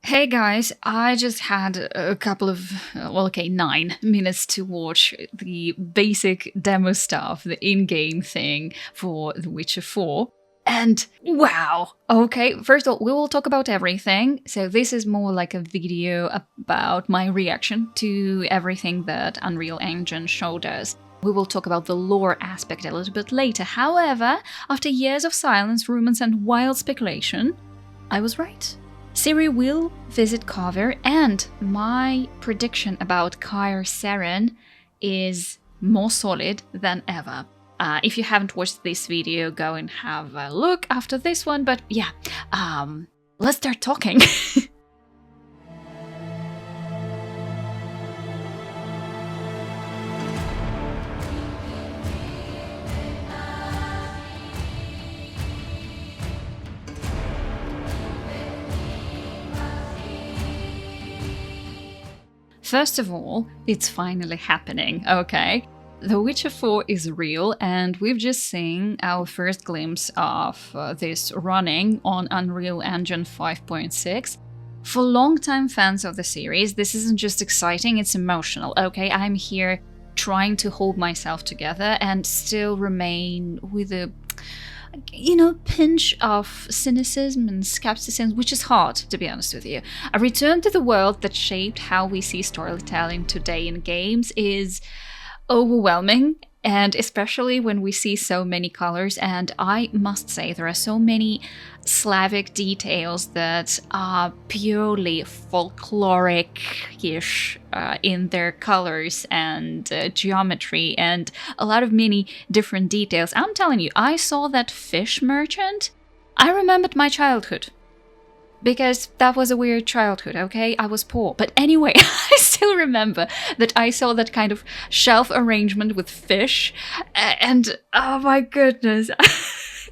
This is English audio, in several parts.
Hey guys, I just had a couple of, 9 minutes to watch the basic demo stuff, the in game thing for The Witcher 4. And wow! Okay, first of all, we will talk about everything. So, this is more like a video about my reaction to everything that Unreal Engine showed us. We will talk about the lore aspect a little bit later. However, after years of silence, rumors, and wild speculation, I was right. Ciri will visit Carver, and my prediction about Kair Seren is more solid than ever. If you haven't watched this video, go and have a look after this one, but yeah, let's start talking. First of all, it's finally happening, okay? The Witcher 4 is real, and we've just seen our first glimpse of this running on Unreal Engine 5.6. For longtime fans of the series, this isn't just exciting, it's emotional, okay? I'm here trying to hold myself together and still remain with a pinch of cynicism and skepticism, which is hard, to be honest with you. A return to the world that shaped how we see storytelling today in games is overwhelming, and especially when we see so many colors. And I must say, there are so many Slavic details that are purely folkloric-ish in their colors and geometry, and a lot of many different details. I'm telling you, I saw that fish merchant. I remembered my childhood. Because that was a weird childhood, okay? I was poor. But anyway, I still remember that I saw that kind of shelf arrangement with fish. And oh my goodness,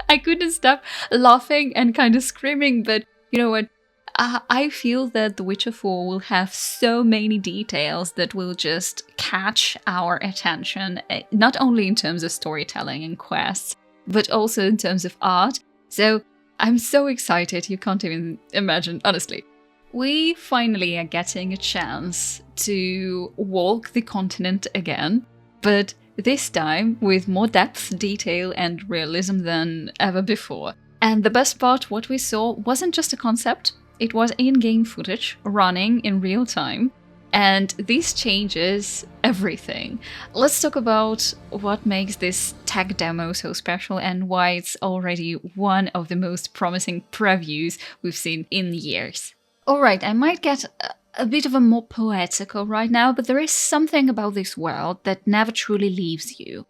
I couldn't stop laughing and kind of screaming. But you know what? I feel that The Witcher 4 will have so many details that will just catch our attention, not only in terms of storytelling and quests, but also in terms of art. So I'm so excited, you can't even imagine, honestly. We finally are getting a chance to walk the continent again, but this time with more depth, detail, and realism than ever before. And the best part, what we saw wasn't just a concept, it was in-game footage running in real time. And this changes everything. Let's talk about what makes this tech demo so special and why it's already one of the most promising previews we've seen in years. Alright, I might get a bit of a more poetical right now, but there is something about this world that never truly leaves you.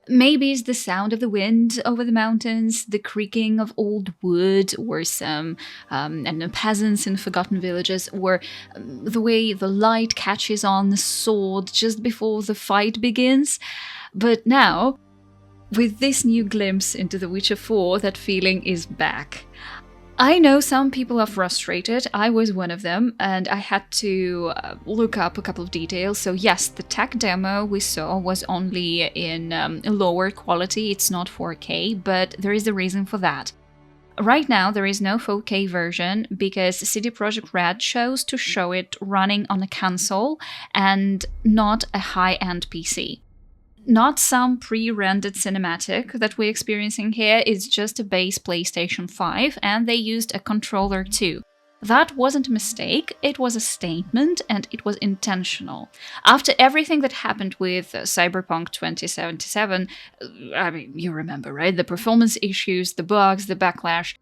Maybe it's the sound of the wind over the mountains, the creaking of old wood, or some peasants in forgotten villages, or the way the light catches on the sword just before the fight begins. But now, with this new glimpse into The Witcher 4, that feeling is back. I know some people are frustrated, I was one of them, and I had to look up a couple of details. So yes, the tech demo we saw was only in lower quality, it's not 4K, but there is a reason for that. Right now, there is no 4K version because CD Projekt Red chose to show it running on a console and not a high-end PC. Not some pre-rendered cinematic that we're experiencing here, it's just a base PlayStation 5, and they used a controller too. That wasn't a mistake, it was a statement, and it was intentional. After everything that happened with Cyberpunk 2077, I mean, you remember, right? The performance issues, the bugs, the backlash.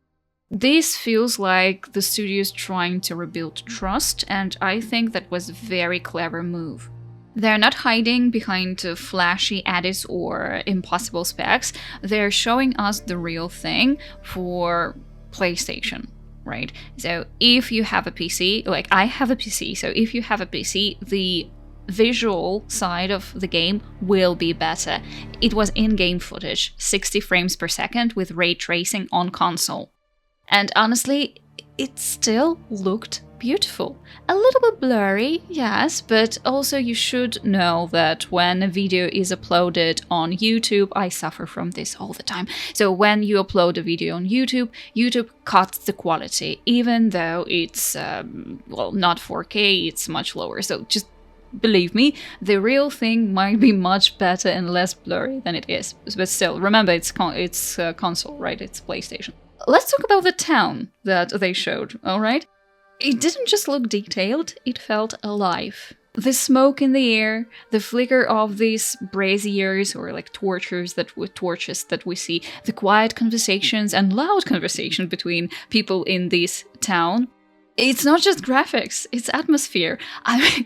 This feels like the studio's trying to rebuild trust, and I think that was a very clever move. They're not hiding behind flashy edits or impossible specs, they're showing us the real thing for PlayStation, right? So if you have a PC, like I have a PC, so if you have a PC, the visual side of the game will be better. It was in-game footage, 60 frames per second with ray tracing on console. And honestly, it still looked beautiful. A little bit blurry, yes, but also you should know that when a video is uploaded on YouTube, I suffer from this all the time. So when you upload a video on YouTube, YouTube cuts the quality, even though it's, well, not 4K, it's much lower. So just believe me, the real thing might be much better and less blurry than it is. But still, remember, it's console, right? It's PlayStation. Let's talk about the town that they showed, alright? It didn't just look detailed, it felt alive. The smoke in the air, the flicker of these braziers or like torches that we see, the quiet conversations and loud conversation between people in this town. It's not just graphics, it's atmosphere.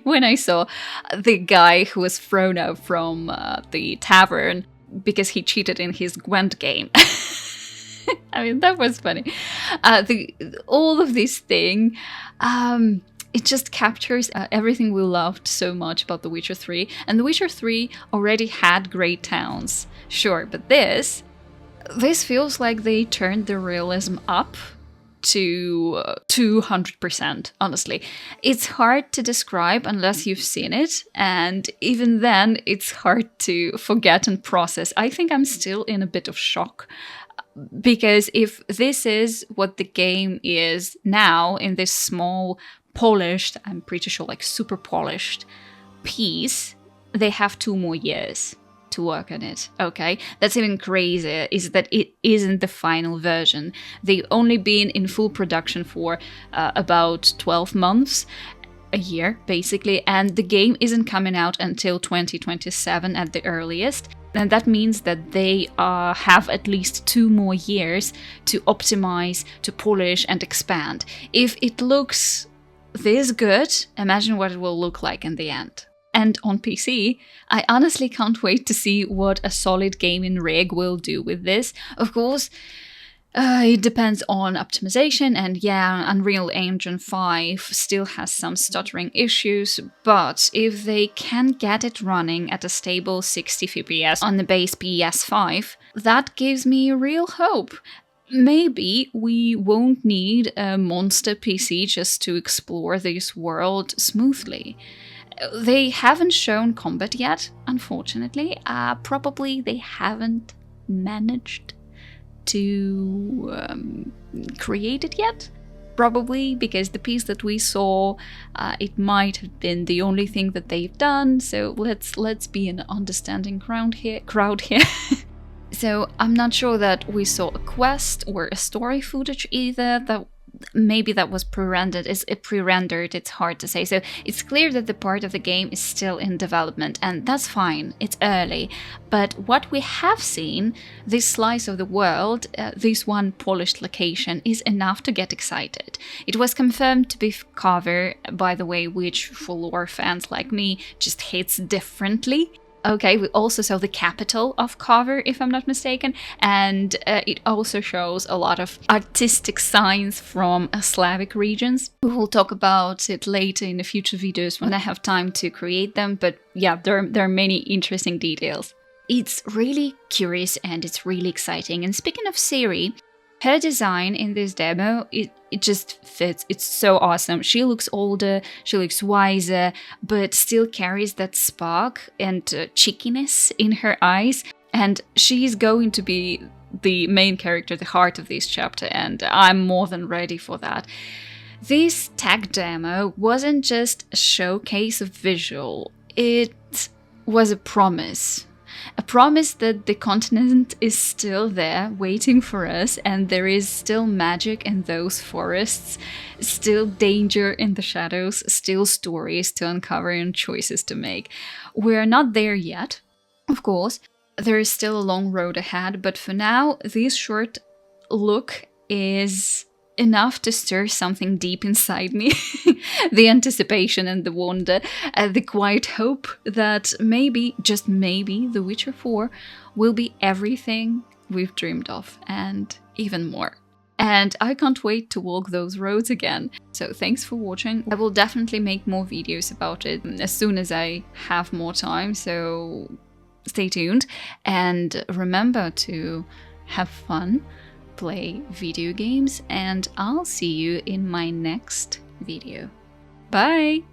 When I saw the guy who was thrown out from the tavern because he cheated in his Gwent game. I mean, that was funny. All of this thing, it just captures everything we loved so much about The Witcher 3. And The Witcher 3 already had great towns, sure, but this feels like they turned the realism up to 200%, honestly. It's hard to describe unless you've seen it, and even then, it's hard to forget and process. I think I'm still in a bit of shock. Because if this is what the game is now, in this small, polished, I'm pretty sure like super polished piece, they have 2 more years to work on it, okay? That's even crazier, is that it isn't the final version. They've only been in full production for about 12 months, a year, basically, and the game isn't coming out until 2027 at the earliest. And that means that they have at least 2 more years to optimize, to polish, and expand. If it looks this good, imagine what it will look like in the end. And on PC, I honestly can't wait to see what a solid gaming rig will do with this. Of course, it depends on optimization, and yeah, Unreal Engine 5 still has some stuttering issues, but if they can get it running at a stable 60 FPS on the base PS5, that gives me real hope. Maybe we won't need a monster PC just to explore this world smoothly. They haven't shown combat yet, unfortunately. Probably they haven't managed to create it yet, probably because the piece that we saw, it might have been the only thing that they've done. So let's be an understanding crowd here. So I'm not sure that we saw a quest or a story footage either. That maybe that was pre-rendered. It's hard to say. So it's clear that the part of the game is still in development, and that's fine. It's early. But what we have seen, this slice of the world, this one polished location, is enough to get excited. It was confirmed to be Carver, by the way, which for lore fans like me just hits differently. Okay, we also saw the capital of Carver, if I'm not mistaken, and it also shows a lot of artistic signs from Slavic regions. We will talk about it later in the future videos when I have time to create them, but yeah, there are many interesting details. It's really curious and it's really exciting. And speaking of Ciri, her design in this demo, it just fits. It's so awesome. She looks older, she looks wiser, but still carries that spark and cheekiness in her eyes. And she's going to be the main character, the heart of this chapter, and I'm more than ready for that. This tech demo wasn't just a showcase of visual, it was a promise. A promise that the continent is still there, waiting for us, and there is still magic in those forests, still danger in the shadows, still stories to uncover and choices to make. We're not there yet, of course. There is still a long road ahead, but for now, this short look is enough to stir something deep inside me. The anticipation and the wonder, the quiet hope that maybe, just maybe, The Witcher 4 will be everything we've dreamed of, and even more. And I can't wait to walk those roads again. So thanks for watching. I will definitely make more videos about it as soon as I have more time, so stay tuned. And remember to have fun, play video games, and I'll see you in my next video. Bye!